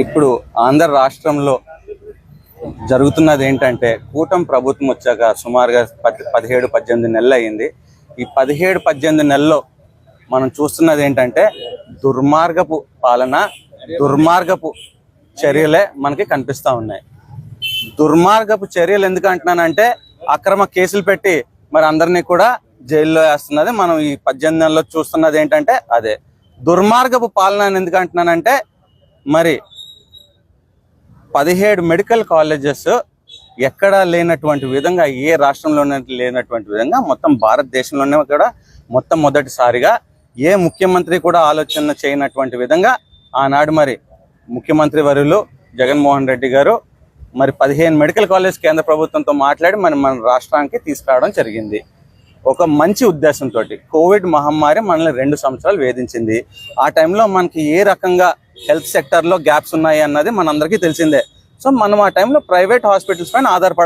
ఇప్పుడు ఆంధ్ర రాష్ట్రంలో జరుగుతున్నది ఏంటంటే కూటమి ప్రభుత్వం వచ్చాక సుమారుగా 17-18 నెలలు అయింది. ఈ 17-18 నెలల్లో మనం చూస్తున్నది ఏంటంటే దుర్మార్గపు పాలన, దుర్మార్గపు చర్యలే మనకి కనిపిస్తూ ఉన్నాయి. దుర్మార్గపు చర్యలు ఎందుకు అంటున్నానంటే అక్రమ కేసులు పెట్టి మరి అందరినీ కూడా జైల్లో వేస్తున్నది మనం ఈ 18 నెలల్లో చూస్తున్నది ఏంటంటే అదే. దుర్మార్గపు పాలన ఎందుకు అంటున్నానంటే మరి 17 మెడికల్ కాలేజెస్ ఎక్కడా లేనటువంటి విధంగా, ఏ రాష్ట్రంలోనే లేనటువంటి విధంగా మొత్తం భారతదేశంలోనే కూడా మొట్టమొదటిసారిగా ఏ ముఖ్యమంత్రి కూడా ఆలోచన చేయనటువంటి విధంగా ఆనాడు మరి ముఖ్యమంత్రి వర్యులు జగన్మోహన్ రెడ్డి గారు మరి 15 మెడికల్ కాలేజ్ కేంద్ర ప్రభుత్వంతో మాట్లాడి మన రాష్ట్రానికి తీసుకురావడం జరిగింది. ఒక మంచి ఉద్దేశంతో. కోవిడ్ మహమ్మారి మనల్ని 2 సంవత్సరాలు వేధించింది. ఆ టైంలో మనకి ఏ రకంగా హెల్త్ సెక్టర్లో గ్యాప్స్ ఉన్నాయి అన్నది మనందరికీ తెలిసిందే. సో మనం ఆ టైంలో ప్రైవేట్ హాస్పిటల్స్ పైన ఆధారపడాలి.